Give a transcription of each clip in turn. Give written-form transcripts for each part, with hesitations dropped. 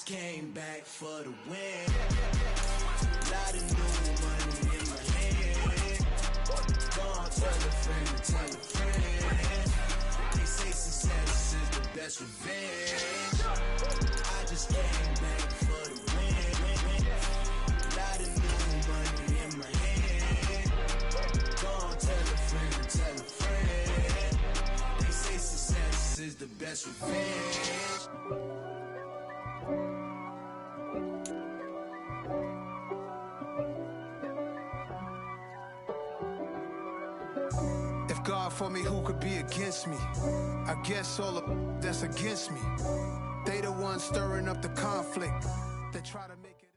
just came back for the win. Lot of new money in my hand. Gonna tell a friend to tell a friend. They say success is the best revenge. I just came back for the win. Lot of new money in my hand. Gonna tell a friend to tell a friend. They say success is the best revenge. God for me, who could be against me? I guess all of that's against me. They the ones stirring up the conflict. They try to make it.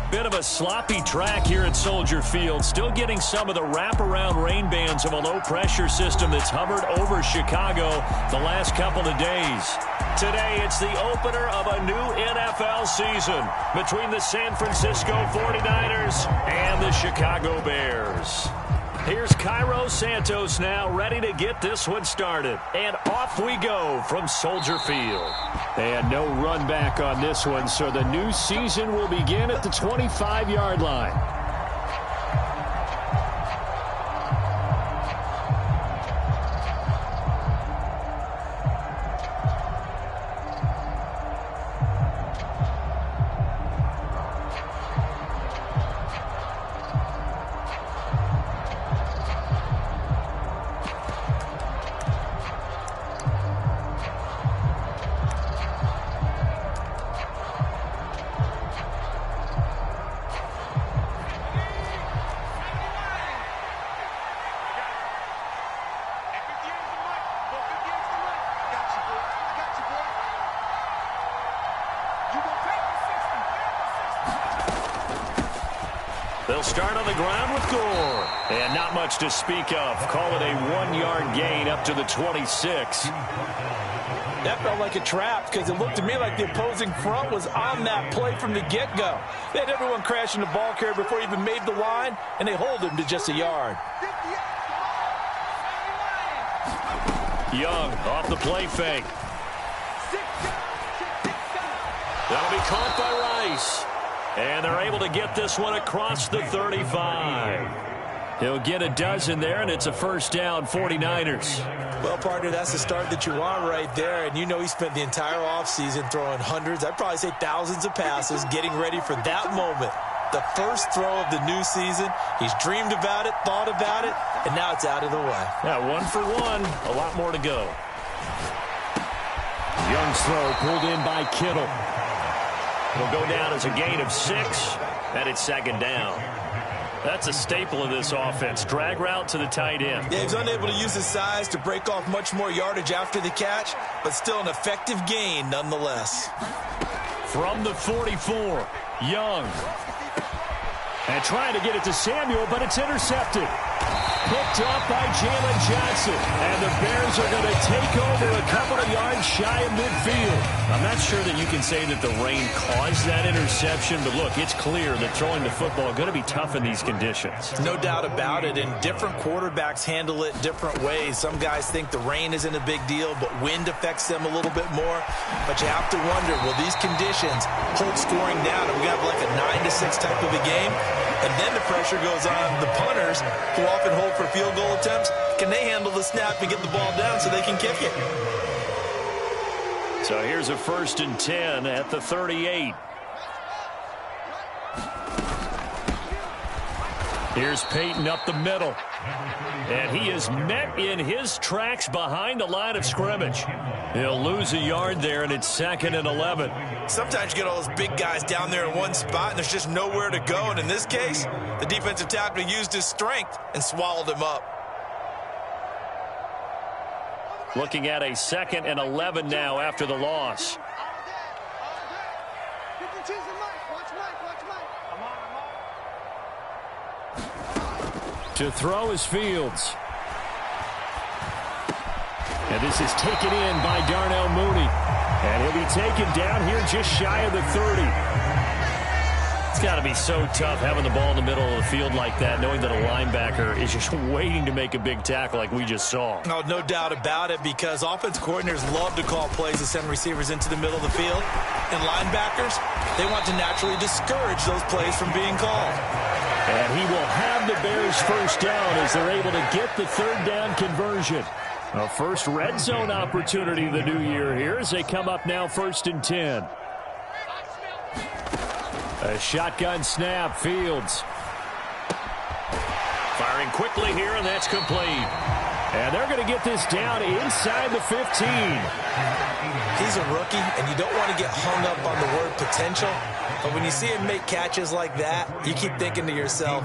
Bit of a sloppy track here at Soldier Field. Still getting some of the wraparound rain bands of a low-pressure system that's hovered over Chicago the last couple of days. Today, it's the opener of a new NFL season between the San Francisco 49ers and the Chicago Bears. Here's Cairo Santos now, ready to get this one started. And off we go from Soldier Field. And no run back on this one, so the new season will begin at the 25-yard line. They'll start on the ground with Gore. And not much to speak of. Call it a 1-yard gain up to the 26. That felt like a trap because it looked to me like the opposing front was on that play from the get-go. They had everyone crashing the ball carrier before he even made the line, and they hold him to just a yard. Young off the play fake. That'll be caught by Rice. And they're able to get this one across the 35. He'll get a dozen there, and it's a first down, 49ers. Well, partner, that's the start that you want right there. And you know he spent the entire offseason throwing hundreds, I'd probably say thousands of passes, getting ready for that moment. The first throw of the new season. He's dreamed about it, thought about it, and now it's out of the way. Yeah, 1 for 1. A lot more to go. Young's throw pulled in by Kittle. Will go down as a gain of 6, and it's second down. That's a staple of this offense. Drag route to the tight end. Yeah, he was unable to use his size to break off much more yardage after the catch, but still an effective gain nonetheless. From the 44, Young. And trying to get it to Samuel, but it's intercepted. Picked up by Jalen Johnson. And the Bears are going to take over a couple of yards shy of midfield. I'm not sure that you can say that the rain caused that interception, but look, it's clear that throwing the football is going to be tough in these conditions. No doubt about it, and different quarterbacks handle it different ways. Some guys think the rain isn't a big deal, but wind affects them a little bit more. But you have to wonder, will these conditions hold scoring down? Are we going to have like a 9-6 type of a game? And then the pressure goes on the punters, who often hold for field goal attempts. Can they handle the snap and get the ball down so they can kick it? So here's a 1st and 10 at the 38. Here's Peyton up the middle. And he is met in his tracks behind the line of scrimmage. He'll lose a yard there, and it's 2nd and 11. Sometimes you get all those big guys down there in one spot, and there's just nowhere to go. And in this case, the defensive tackle used his strength and swallowed him up. Looking at a 2nd and 11 now after the loss. To throw is Fields. And this is taken in by Darnell Mooney. And he'll be taken down here just shy of the 30. got to be so tough having the ball in the middle of the field like that, knowing that a linebacker is just waiting to make a big tackle like we just saw. Oh, no doubt about it, because offense coordinators love to call plays to send receivers into the middle of the field. And linebackers, they want to naturally discourage those plays from being called. And he will have the Bears first down as they're able to get the third down conversion. A first red zone opportunity of the new year here as they come up now 1st and 10. A shotgun snap, Fields. Firing quickly here, and that's complete. And they're going to get this down inside the 15. He's a rookie, and you don't want to get hung up on the word potential. But when you see him make catches like that, you keep thinking to yourself,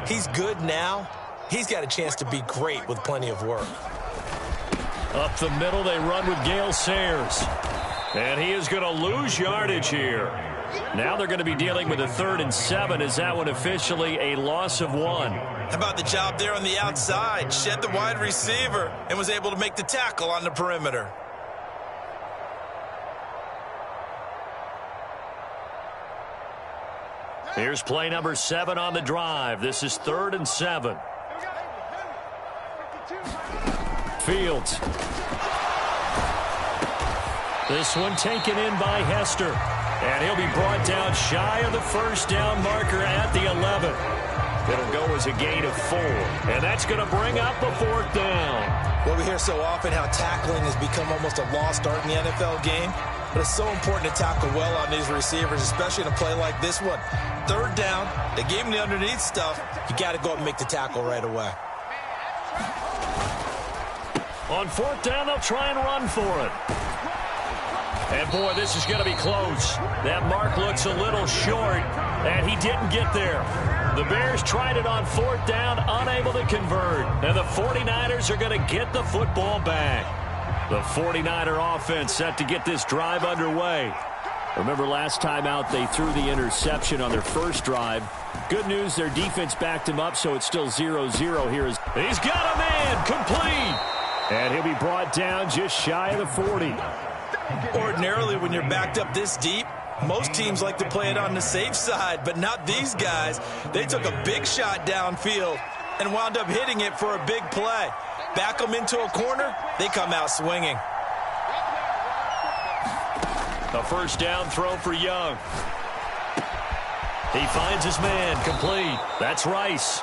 he's good now. He's got a chance to be great with plenty of work. Up the middle, they run with Gale Sayers. And he is going to lose yardage here. Now they're going to be dealing with a 3rd and 7. Is that one officially a loss of 1? How about the job there on the outside? Shed the wide receiver and was able to make the tackle on the perimeter. Here's play number 7 on the drive. This is 3rd and 7. Fields. This one taken in by Hester. And he'll be brought down shy of the first down marker at the 11. It'll go as a gain of 4. And that's going to bring up a 4th down. Well, we hear so often how tackling has become almost a lost art in the NFL game. But it's so important to tackle well on these receivers, especially in a play like this one. 3rd down, they gave him the underneath stuff. You got to go up and make the tackle right away. On 4th down, they'll try and run for it. And, boy, this is going to be close. That mark looks a little short, and he didn't get there. The Bears tried it on 4th down, unable to convert. And the 49ers are going to get the football back. The 49er offense set to get this drive underway. Remember last time out, they threw the interception on their first drive. Good news, their defense backed him up, so it's still 0-0 here. He's got a man, complete. And he'll be brought down just shy of the 40. Ordinarily, when you're backed up this deep, most teams like to play it on the safe side, but not these guys. They took a big shot downfield and wound up hitting it for a big play. Back them into a corner, they come out swinging. A first down throw for Young. He finds his man, complete. That's Rice.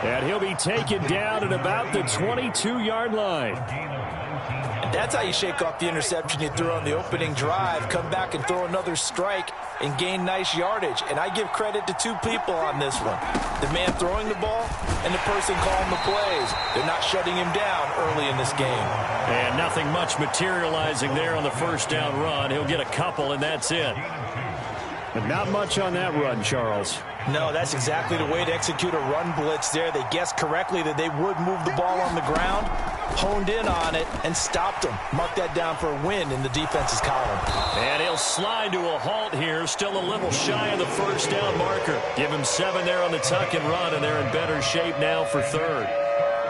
And he'll be taken down at about the 22-yard line. And that's how you shake off the interception you threw on the opening drive. Come back and throw another strike and gain nice yardage. And I give credit to 2 people on this one. The man throwing the ball and the person calling the plays. They're not shutting him down early in this game. And nothing much materializing there on the first down run. He'll get a couple, and that's it. But not much on that run, Charles. No, that's exactly the way to execute a run blitz there. They guessed correctly that they would move the ball on the ground, honed in on it, and stopped them. Mark that down for a win in the defense's column. And he'll slide to a halt here, still a little shy of the first down marker. Give him 7 there on the tuck and run, and they're in better shape now for 3rd.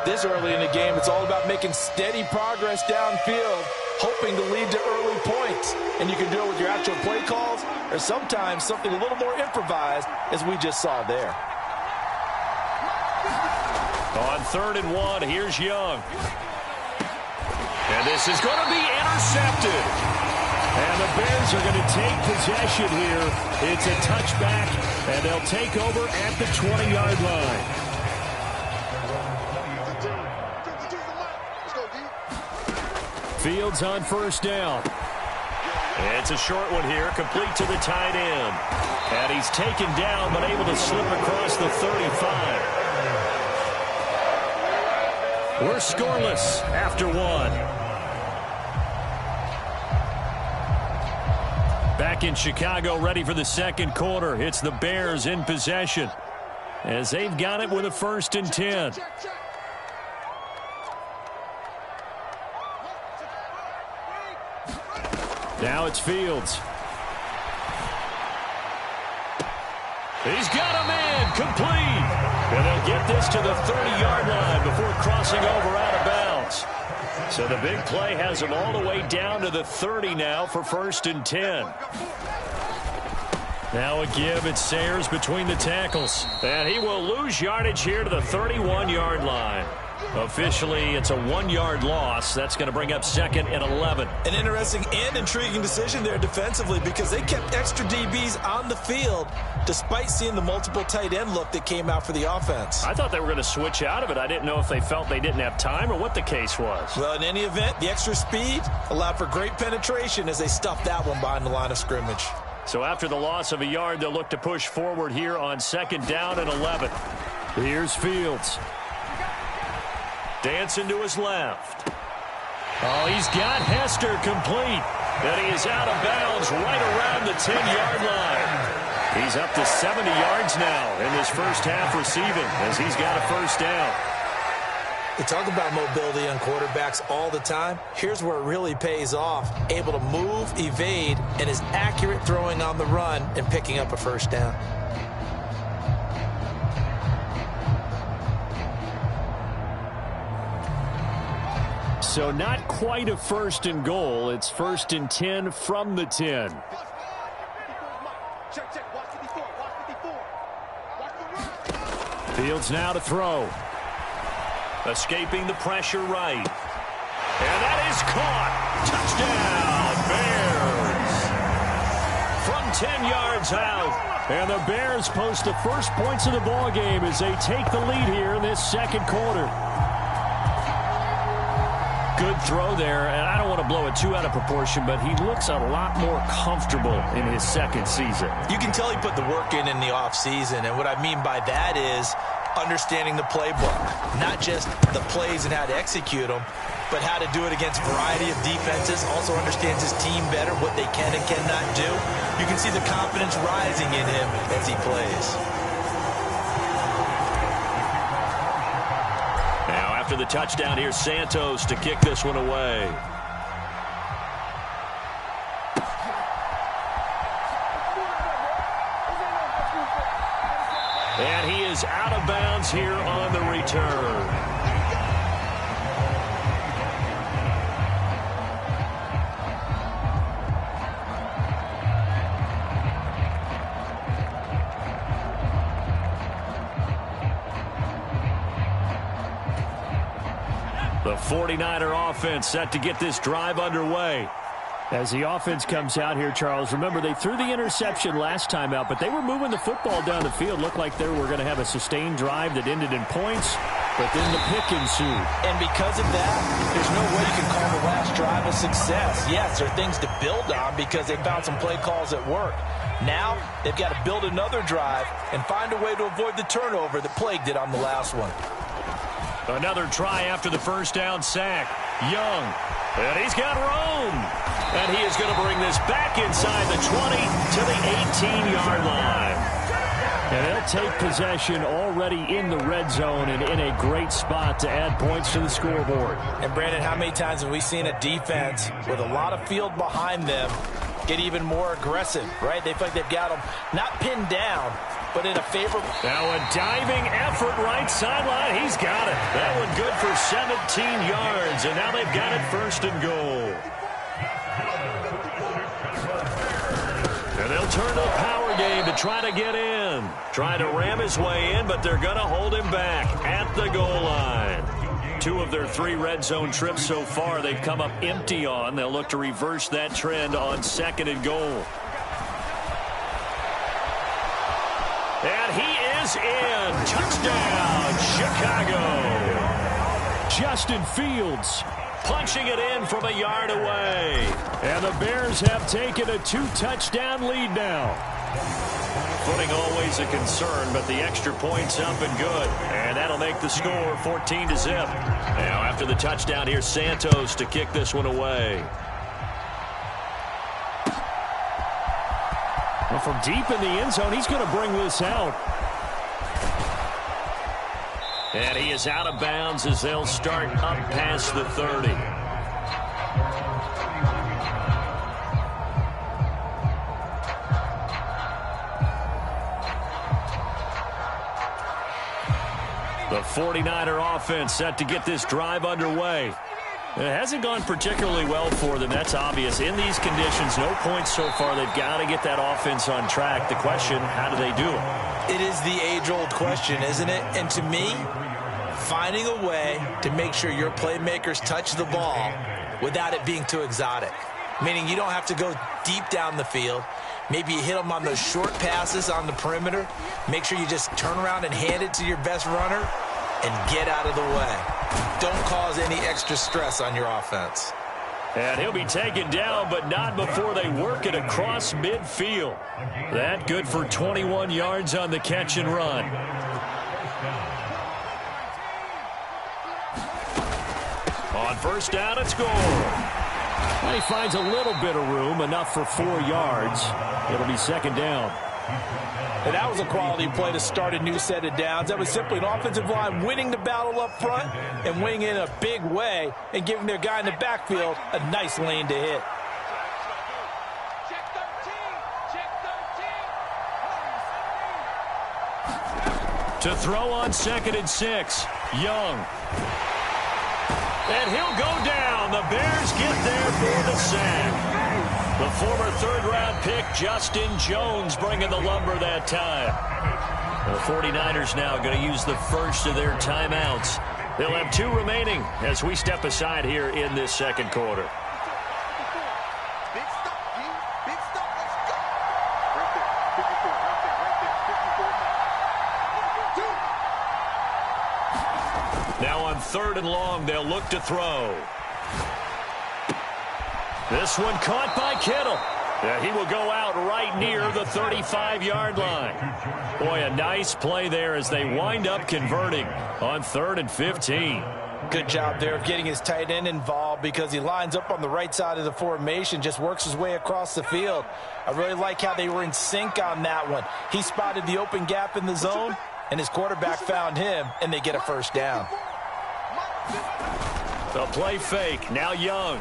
This early in the game, it's all about making steady progress downfield, hoping to lead to early points. And you can do it with your actual play calls or sometimes something a little more improvised, as we just saw there. On 3rd and 1, here's Young. And this is going to be intercepted. And the Bears are going to take possession here. It's a touchback, and they'll take over at the 20-yard line. Fields on first down. It's a short one here, complete to the tight end. And he's taken down, but able to slip across the 35. We're scoreless after 1. Back in Chicago, ready for the second quarter. It's the Bears in possession as they've got it with a 1st and 10. Now it's Fields. He's got a man, complete. And they'll get this to the 30-yard line before crossing over out of bounds. So the big play has them all the way down to the 30 now for 1st and 10. Now a give. It's Sayers between the tackles. And he will lose yardage here to the 31-yard line. Officially, it's a 1-yard loss. That's going to bring up 2nd and 11. An interesting and intriguing decision there defensively because they kept extra DBs on the field despite seeing the multiple tight end look that came out for the offense. I thought they were going to switch out of it. I didn't know if they felt they didn't have time or what the case was. Well, in any event, the extra speed allowed for great penetration as they stuffed that one behind the line of scrimmage. So after the loss of a yard, they'll look to push forward here on 2nd down and 11. Here's Fields. Dancing to his left. Oh, he's got Hester complete. And he is out of bounds right around the 10-yard line. He's up to 70 yards now in this first half receiving as he's got a first down. We talk about mobility on quarterbacks all the time. Here's where it really pays off. Able to move, evade, and is accurate throwing on the run and picking up a first down. So not quite a 1st and goal. It's 1st and 10 from the 10. Fields now to throw. Escaping the pressure right. And that is caught. Touchdown, Bears. From 10 yards out. And the Bears post the first points of the ball game as they take the lead here in this second quarter. Good throw there, and I don't want to blow it too out of proportion, but he looks a lot more comfortable in his second season. You can tell he put the work in the offseason, and what I mean by that is understanding the playbook. Not just the plays and how to execute them, but how to do it against a variety of defenses. Also understands his team better, what they can and cannot do. You can see the confidence rising in him as he plays. After the touchdown, here's Santos to kick this one away. And he is out of bounds here on the return. The 49er offense set to get this drive underway. As the offense comes out here, Charles, remember they threw the interception last time out, but they were moving the football down the field. Looked like they were going to have a sustained drive that ended in points, but then the pick ensued. And because of that, there's no way you can call the last drive a success. Yes, there are things to build on because they found some play calls that work. Now they've got to build another drive and find a way to avoid the turnover that plagued it on the last one. Another try after the first down sack. Young. And he's got room. And he is going to bring this back inside the 20 to the 18-yard line. And they'll take possession already in the red zone and in a great spot to add points to the scoreboard. And, Brandon, how many times have we seen a defense with a lot of field behind them get even more aggressive, right? They feel like they've got them not pinned down, but in a favorable. Now a diving effort right sideline. He's got it. That one good for 17 yards. And now they've got it 1st and goal. And they'll turn the power game to try to get in. Trying to ram his way in, but they're going to hold him back at the goal line. 2 of their 3 red zone trips so far they've come up empty on. They'll look to reverse that trend on 2nd and goal. And he is in. Touchdown, Chicago. Justin Fields punching it in from a yard away. And the Bears have taken a 2-touchdown lead now. Footing always a concern, but the extra point's up and good. And that'll make the score 14-0. Now after the touchdown, here's Santos to kick this one away. Well, from deep in the end zone, he's going to bring this out. And he is out of bounds as they'll start up past the 30. The 49er offense set to get this drive underway. It hasn't gone particularly well for them. That's obvious. In these conditions, no points so far. They've got to get that offense on track. The question, how do they do it? It is the age-old question, isn't it? And to me, finding a way to make sure your playmakers touch the ball without it being too exotic. Meaning you don't have to go deep down the field. Maybe you hit them on those short passes on the perimeter. Make sure you just turn around and hand it to your best runner and get out of the way. Don't cause any extra stress on your offense. And he'll be taken down, but not before they work it across midfield. That good for 21 yards on the catch and run. On first down, it's Gore. Well, he finds a little bit of room, enough for 4 yards. It'll be second down. And that was a quality play to start a new set of downs. That was simply an offensive line winning the battle up front and winning in a big way and giving their guy in the backfield a nice lane to hit. To throw on 2nd and 6, Young. And he'll go down. The Bears get there for the sack. The former third-round pick, Justin Jones, bringing the lumber that time. The 49ers now going to use the first of their timeouts. They'll have 2 remaining as we step aside here in this second quarter. Now on 3rd and long, they'll look to throw. This one caught by Kittle. Yeah, he will go out right near the 35-yard line. Boy, a nice play there as they wind up converting on 3rd and 15. Good job there of getting his tight end involved because he lines up on the right side of the formation, just works his way across the field. I really like how they were in sync on that one. He spotted the open gap in the zone, and his quarterback found him, and they get a first down. The play fake, now Young.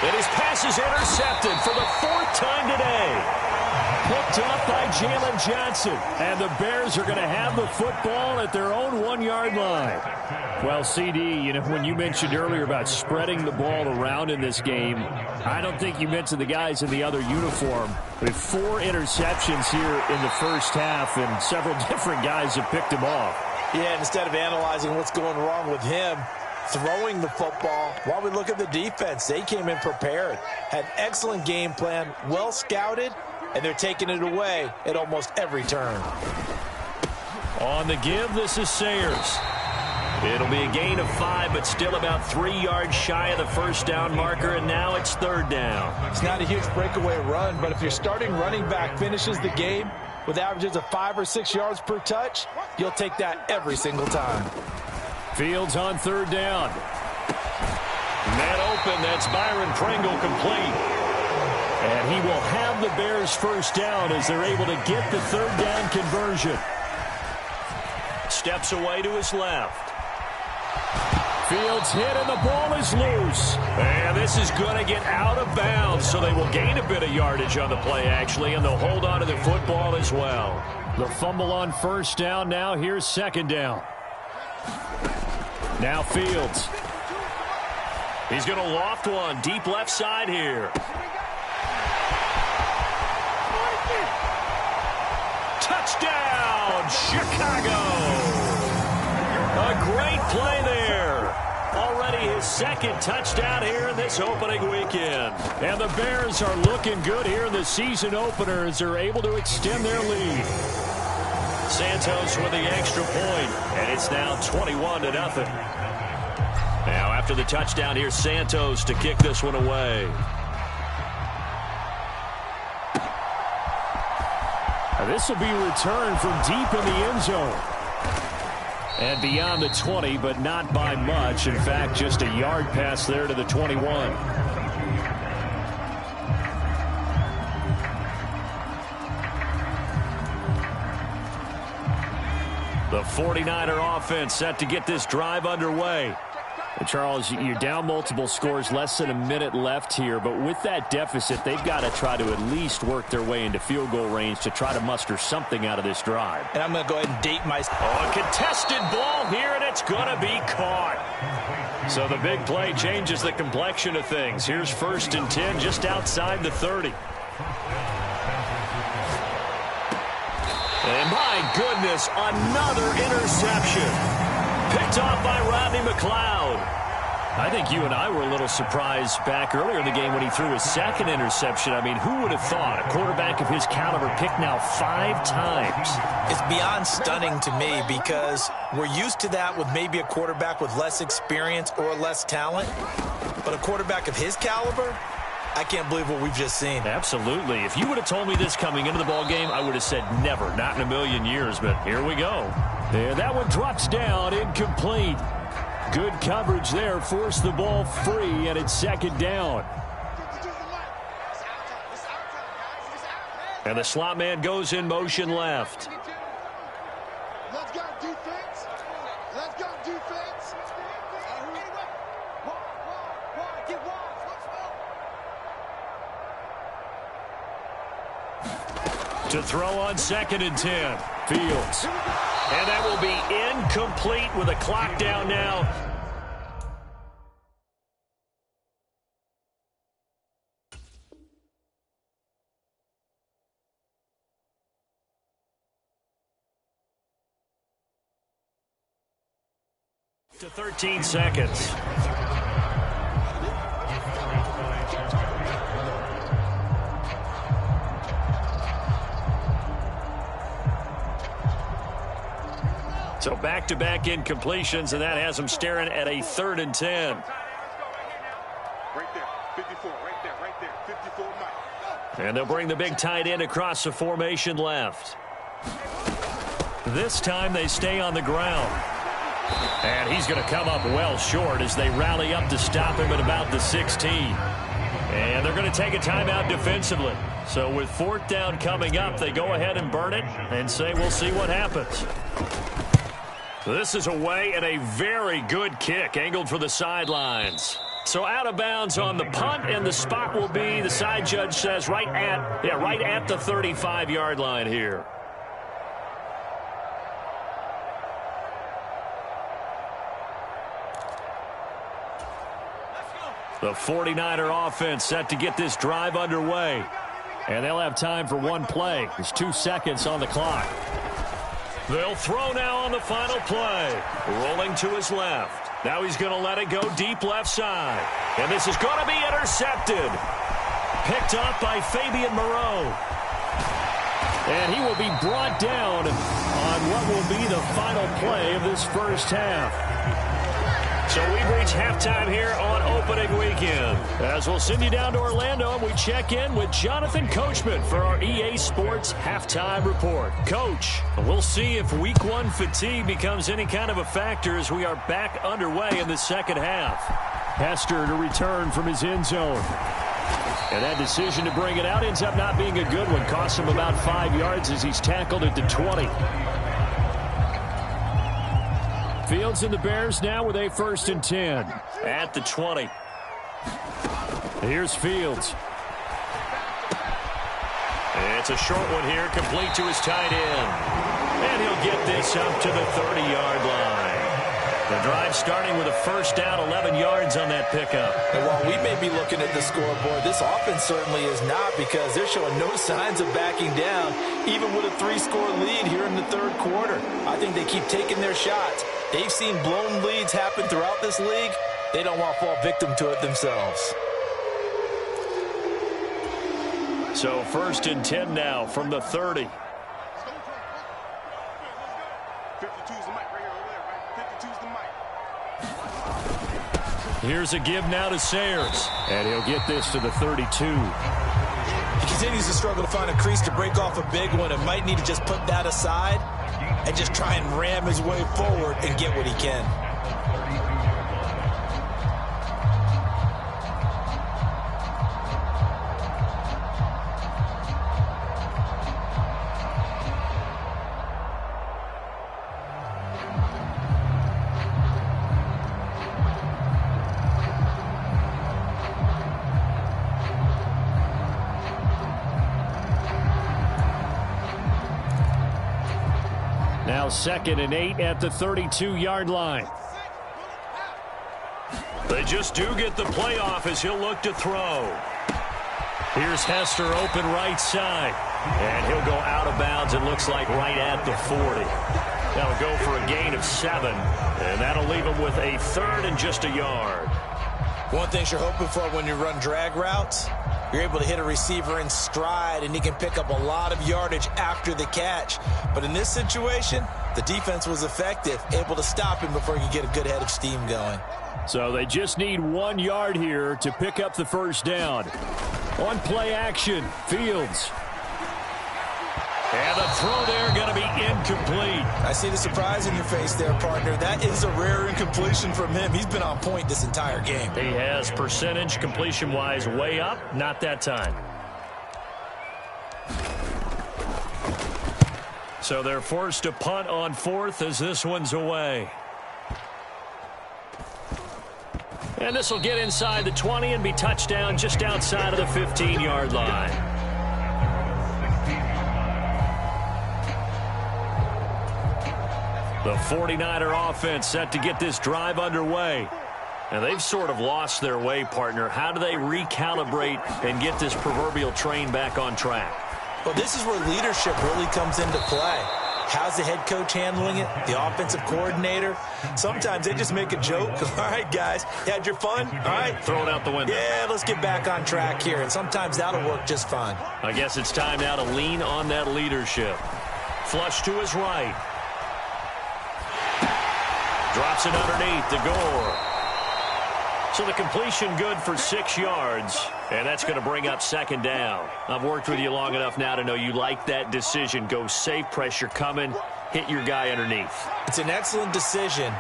And his pass is intercepted for the 4th time today. Picked up by Jalen Johnson. And the Bears are going to have the football at their own 1-yard line. Well, CD, you know, when you mentioned earlier about spreading the ball around in this game, I don't think you mentioned the guys in the other uniform. With 4 interceptions here in the first half, and several different guys have picked him off. Yeah, and instead of analyzing what's going wrong with him, throwing the football, while we look at the defense, they came in prepared, had an excellent game plan, well scouted, and they're taking it away at almost every turn. On the give, this is Sayers. It'll be a gain of 5, but still about 3 yards shy of the first down marker, and now it's 3rd down. It's not a huge breakaway run, but if your starting running back finishes the game with averages of 5 or 6 yards per touch, you'll take that every single time. Fields on 3rd down. Man open, that's Byron Pringle complete. And he will have the Bears first down as they're able to get the 3rd down conversion. Steps away to his left. Fields hit and the ball is loose. And this is going to get out of bounds, so they will gain a bit of yardage on the play, actually, and they'll hold on to the football as well. The fumble on 1st down. Now here's 2nd down. Now Fields. He's going to loft one deep left side here. Touchdown, Chicago. A great play there. Already his 2nd touchdown here in this opening weekend. And the Bears are looking good here in the season opener as they're able to extend their lead. Santos with the extra point, and it's now 21-0. Now after the touchdown, here's Santos to kick this one away. Now this will be returned from deep in the end zone. And beyond the 20, but not by much. In fact, just a yard pass there to the 21. The 49er offense set to get this drive underway. And Charles, you're down multiple scores, less than a minute left here. But with that deficit, they've got to try to at least work their way into field goal range to try to muster something out of this drive. And I'm going to go ahead and date myself. Oh, a contested ball here, and it's going to be caught. So the big play changes the complexion of things. Here's 1st and 10 just outside the 30. And my goodness, another interception. Picked off by Rodney McLeod. I think you and I were a little surprised back earlier in the game when he threw his 2nd interception. I mean, who would have thought a quarterback of his caliber picked now 5 times? It's beyond stunning to me because we're used to that with maybe a quarterback with less experience or less talent. But a quarterback of his caliber, I can't believe what we've just seen. Absolutely. If you would have told me this coming into the ballgame, I would have said never, not in a million years. But here we go. And that one drops down, incomplete. Good coverage there, forced the ball free, and it's 2nd down. And the slot man goes in motion left. Let's go defense. Let's go defense. To throw on 2nd and 10. Fields. And that will be incomplete with the clock down now. To 13 seconds. So back-to-back incompletions, and that has them staring at a 3rd and 10. Right there, 54, right there, 54 Mike. And they'll bring the big tight end across the formation left. This time they stay on the ground. And he's going to come up well short as they rally up to stop him at about the 16. And they're going to take a timeout defensively. So with 4th down coming up, they go ahead and burn it and say we'll see what happens. This is away and a very good kick angled for the sidelines. So out of bounds on the punt, and the spot will be, the side judge says, right at the 35-yard line here. The 49er offense set to get this drive underway. And they'll have time for one play. There's 2 seconds on the clock. They'll throw now on the final play. Rolling to his left. Now he's going to let it go deep left side. And this is going to be intercepted. Picked up by Fabian Moreau. And he will be brought down on what will be the final play of this first half. So we've reached halftime here on opening weekend. As we'll send you down to Orlando, and we check in with Jonathan Coachman for our EA Sports Halftime Report. Coach, we'll see if Week 1 fatigue becomes any kind of a factor as we are back underway in the second half. Hester to return from his end zone. And that decision to bring it out ends up not being a good one. Costs him about 5 yards as he's tackled at the 20. Fields and the Bears now with a 1st and 10 at the 20. Here's Fields. It's a short one here, complete to his tight end. And he'll get this up to the 30-yard line. The drive starting with a 1st down, 11 yards on that pickup. And while we may be looking at the scoreboard, this offense certainly is not, because they're showing no signs of backing down, even with a 3-score lead here in the 3rd quarter. I think they keep taking their shots. They've seen blown leads happen throughout this league. They don't want to fall victim to it themselves. So 1st and 10 now from the 30. 52's the mic right here over there, right? 52's the mic. Here's a give now to Sayers. And he'll get this to the 32. He continues to struggle to find a crease to break off a big one, and might need to just put that aside and just try and ram his way forward and get what he can. Now 2nd and 8 at the 32-yard line. They just do get the playoff as he'll look to throw. Here's Hester open right side. And he'll go out of bounds, it looks like, right at the 40. That'll go for a gain of 7. And that'll leave him with a 3rd and just a yard. One thing you're hoping for when you run drag routes, you're able to hit a receiver in stride, and he can pick up a lot of yardage after the catch. But in this situation, the defense was effective, able to stop him before he could get a good head of steam going. So they just need 1 yard here to pick up the first down. On play action, Fields. And the throw there going to be incomplete. I see the surprise in your face there, partner. That is a rare incompletion from him. He's been on point this entire game. He has percentage completion-wise way up. Not that time. So they're forced to punt on 4th as this one's away. And this will get inside the 20 and be touchdown just outside of the 15-yard line. The 49er offense set to get this drive underway. And they've sort of lost their way, partner. How do they recalibrate and get this proverbial train back on track? Well, this is where leadership really comes into play. How's the head coach handling it? The offensive coordinator? Sometimes they just make a joke. All right, guys, you had your fun? All right. Throw it out the window. Yeah, let's get back on track here. And sometimes that'll work just fine. I guess it's time now to lean on that leadership. Flush to his right. Drops it underneath to Gore. So the completion good for 6 yards, and that's going to bring up 2nd down. I've worked with you long enough now to know you like that decision. Go safe, pressure coming, hit your guy underneath. It's an excellent decision,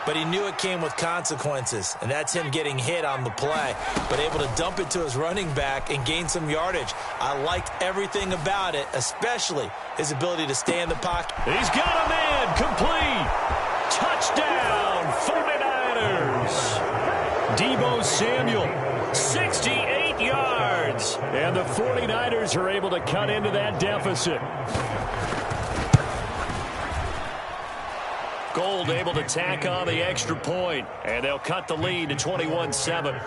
but he knew it came with consequences, and that's him getting hit on the play, but able to dump it to his running back and gain some yardage. I liked everything about it, especially his ability to stay in the pocket. He's got a man, complete. Touchdown, 49ers. Deebo Samuel, 68 yards. And the 49ers are able to cut into that deficit. Gold able to tack on the extra point, and they'll cut the lead to 21-7.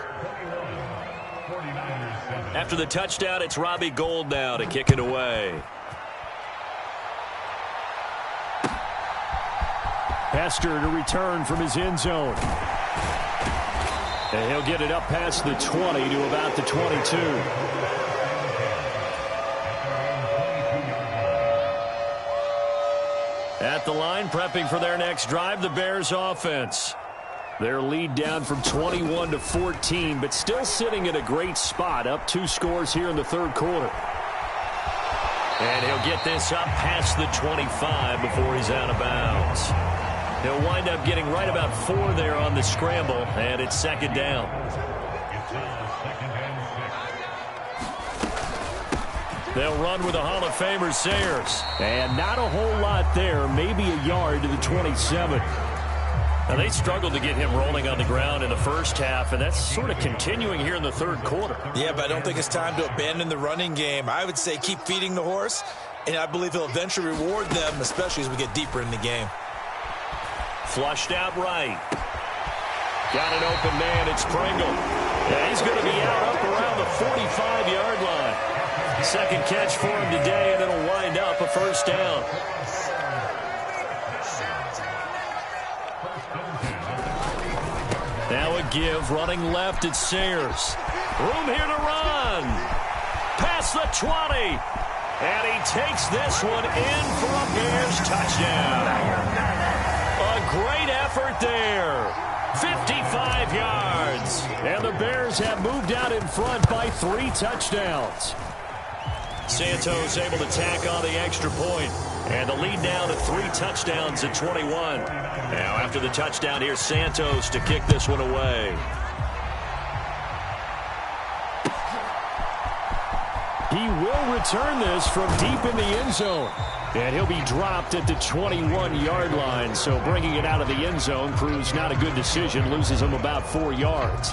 After the touchdown, it's Robbie Gould now to kick it away. Hester to return from his end zone. And he'll get it up past the 20 to about the 22. At the line, prepping for their next drive, the Bears offense. Their lead down from 21 to 14, but still sitting at a great spot, up 2 scores here in the 3rd quarter. And he'll get this up past the 25 before he's out of bounds. He'll wind up getting right about 4 there on the scramble, and it's 2nd down. They'll run with the Hall of Famer Sayers. And not a whole lot there, maybe a yard to the 27. Now, they struggled to get him rolling on the ground in the first half, and that's sort of continuing here in the 3rd quarter. Yeah, but I don't think it's time to abandon the running game. I would say keep feeding the horse, and I believe he'll eventually reward them, especially as we get deeper in the game. Flushed out right. Got an open man. It's Pringle. Yeah, he's going to be out up around the 45-yard line. 2nd catch for him today, and it'll wind up a 1st down. Now a give. Running left, it's Sayers. Room here to run. Past the 20. And he takes this one in for a Bears touchdown. A great effort there. 55 yards. And the Bears have moved out in front by 3 touchdowns. Santos able to tack on the extra point. And the lead now to 3 touchdowns at 21. Now after the touchdown, here's Santos to kick this one away. He will return this from deep in the end zone. And he'll be dropped at the 21-yard line. So bringing it out of the end zone proves not a good decision. Loses him about 4 yards.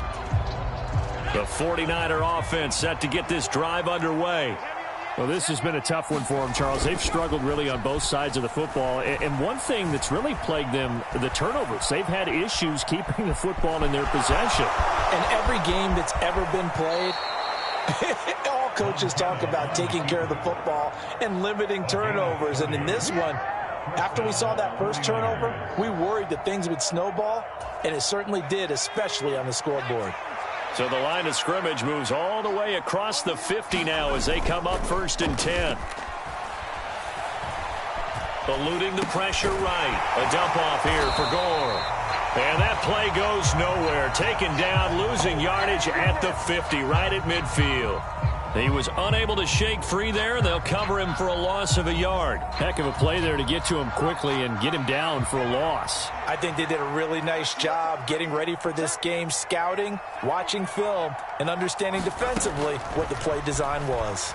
The 49er offense set to get this drive underway. Well, this has been a tough one for them, Charles. They've struggled really on both sides of the football. And one thing that's really plagued them, the turnovers. They've had issues keeping the football in their possession. In every game that's ever been played, all coaches talk about taking care of the football and limiting turnovers. And in this one, after we saw that first turnover, we worried that things would snowball, and it certainly did, especially on the scoreboard. So the line of scrimmage moves all the way across the 50 now as they come up 1st and 10. Eluding the pressure right. A dump off here for Gore. And that play goes nowhere. Taken down, losing yardage at the 50, right at midfield. He was unable to shake free there. They'll cover him for a loss of a yard. Heck of a play there to get to him quickly and get him down for a loss. I think they did a really nice job getting ready for this game, scouting, watching film, and understanding defensively what the play design was.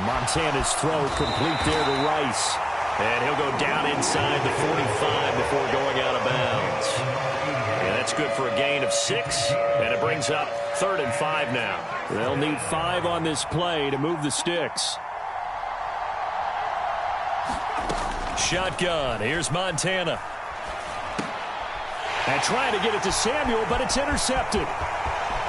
Montana's throw complete there to Rice. And he'll go down inside the 45 before going out of bounds. And that's good for a gain of 6. And it brings up 3rd and 5 now. They'll need 5 on this play to move the sticks. Shotgun. Here's Montana. And trying to get it to Samuel, but it's intercepted.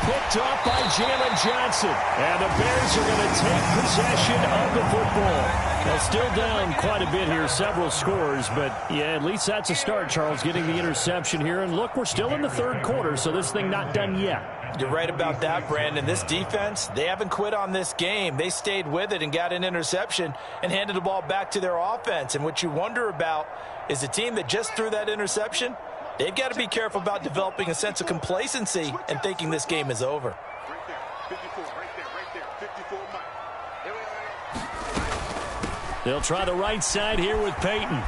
Picked off by Jalen Johnson. And the Bears are going to take possession of the football. Well, still down quite a bit here, several scores, but yeah, at least that's a start, Charles, getting the interception here. And look, we're still in the 3rd quarter, so this thing not done yet. You're right about that, Brandon. This defense, they haven't quit on this game. They stayed with it and got an interception and handed the ball back to their offense. And what you wonder about is the team that just threw that interception, they've got to be careful about developing a sense of complacency and thinking this game is over. Right there. 54, right there. 54 Mike. They'll try the right side here with Peyton.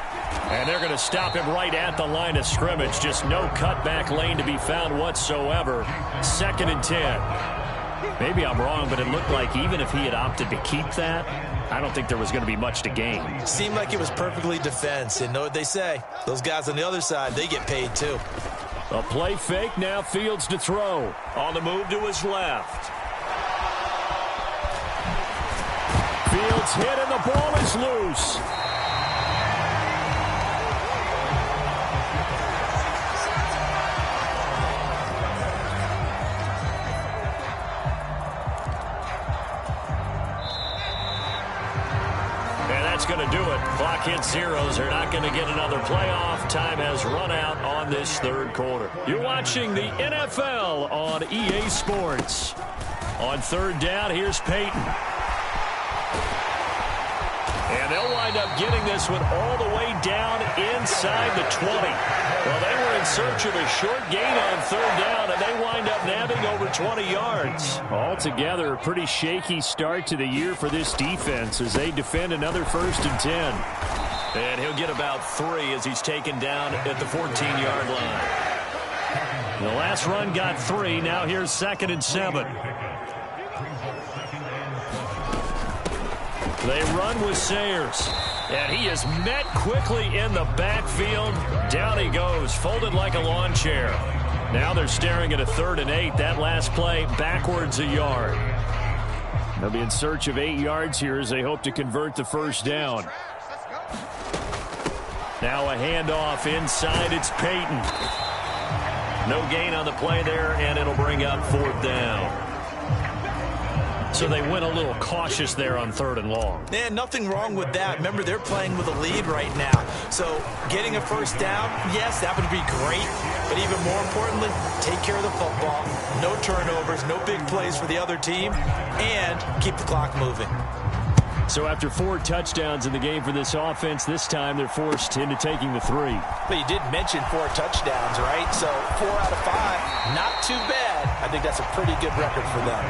And they're going to stop him right at the line of scrimmage. Just no cutback lane to be found whatsoever. 2nd and 10. Maybe I'm wrong, but it looked like even if he had opted to keep that, I don't think there was going to be much to gain. Seemed like it was perfectly defense. And know what they say? Those guys on the other side, they get paid too. A play fake, now Fields to throw. On the move to his left. Fields hit and the ball is loose. And that's going to do it. Clock hits zeros. They're not going to get another playoff. Time has run out on this 3rd quarter. You're watching the NFL on EA Sports. On 3rd down, here's Peyton. And they'll wind up getting this one all the way down inside the 20. Well, they were in search of a short gain on 3rd down, and they wind up nabbing over 20 yards. Altogether, a pretty shaky start to the year for this defense as they defend another 1st and 10. And he'll get about 3 as he's taken down at the 14-yard line. The last run got 3. Now here's 2nd and 7. They run with Sayers. And he is met quickly in the backfield. Down he goes, folded like a lawn chair. Now they're staring at a 3rd and 8. That last play, backwards a yard. They'll be in search of 8 yards here as they hope to convert the 1st down. Now a handoff inside. It's Peyton. No gain on the play there, and it'll bring up 4th down. So they went a little cautious there on 3rd and long. Man, nothing wrong with that. Remember, they're playing with a lead right now. So getting a 1st down, yes, that would be great. But even more importantly, take care of the football. No turnovers, no big plays for the other team, and keep the clock moving. So after 4 touchdowns in the game for this offense, this time they're forced into taking the 3. But you did mention 4 touchdowns, right? So 4 out of 5, not too bad. I think that's a pretty good record for them.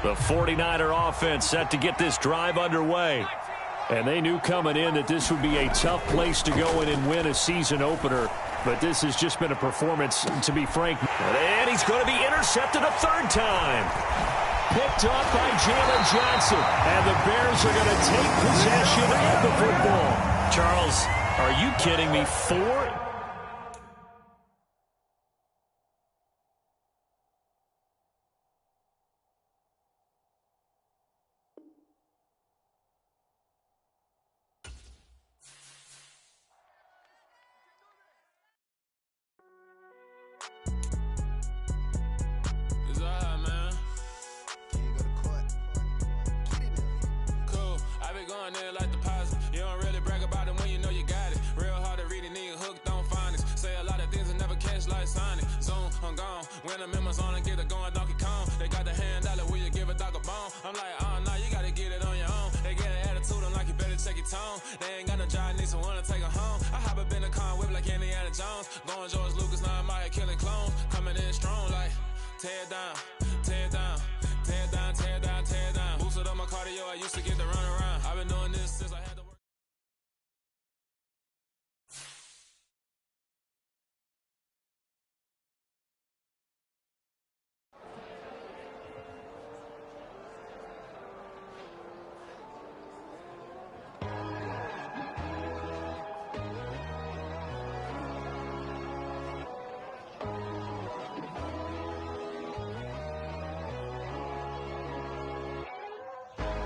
The 49er offense set to get this drive underway. And they knew coming in that this would be a tough place to go in and win a season opener. But this has just been a performance, to be frank. And he's going to be intercepted a 3rd time. Picked off by Jalen Johnson. And the Bears are going to take possession of the football. Charles, are you kidding me? 4? When I'm in my zone and get it going Donkey Kong. They got the hand dollar, will you give a dog a bone? I'm like, oh, no, you gotta get it on your own. They get an attitude, I'm like, you better check your tone. They ain't got no job, need someone to take her home. I hop up in the car, whip like Indiana Jones. Going George Lucas, now I'm out here killing clones. Coming in strong like, tear down, tear down, tear down, tear down, tear down. Boosted up my cardio, I used to get to run around. I've been doing this since I had to work.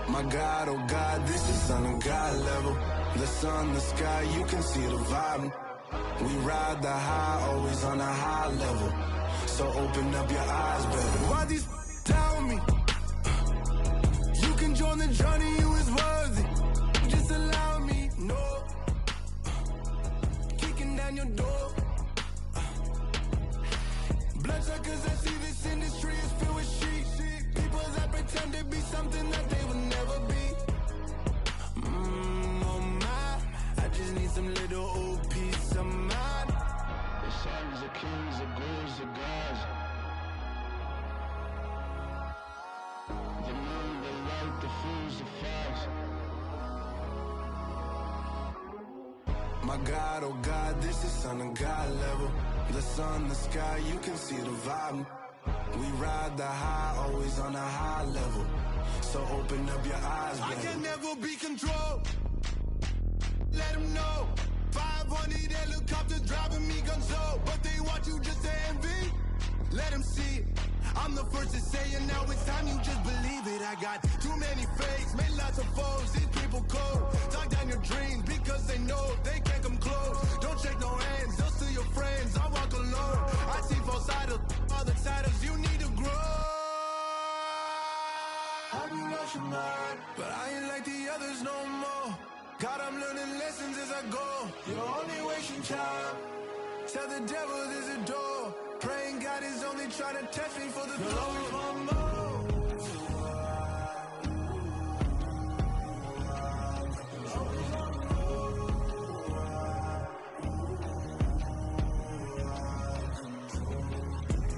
My God, oh God, this is on a God level. The sun, the sky, you can see the vibe. We ride the high, always on a high level. So open up your eyes, baby. Why these tell me? You can join the journey, you is worthy. Just allow me, no. Kicking down your door. Bloodsuckers, I see this industry is filled with sheep. People that pretend to be something that they would never be. Oh my, I just need some little old peace of mind. The sons of kings, the ghouls, the gods. The moon, the light, the fools, the fogs. My God, oh God, this is on a God level. The sun, the sky, you can see the vibe. We ride the high, always on a high level. So open up your eyes, baby. I can never be controlled. Let them know. 500 helicopters driving me gonzo. But they want you just to envy. Let them see it. I'm the first to say it, now it's time you just believe it. I got too many fakes, made lots of foes. These people cold. Talk down your dreams because they know they can't come close. Don't shake no hands, they'll steal your friends. I walk alone. I see false idols, other titles, you need to grow. Have you lost your mind? But I ain't like the others no more. God, I'm learning lessons as I go. You're only wasting time. Tell the devil there's a door. Praying God is only trying to test me for the glory.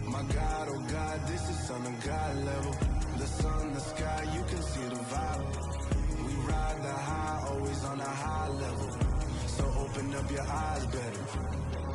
My God, oh God, this is on a God level. The sun, the sky, you can see the vibe. We ride the high, always on a high level. So open up your eyes, better.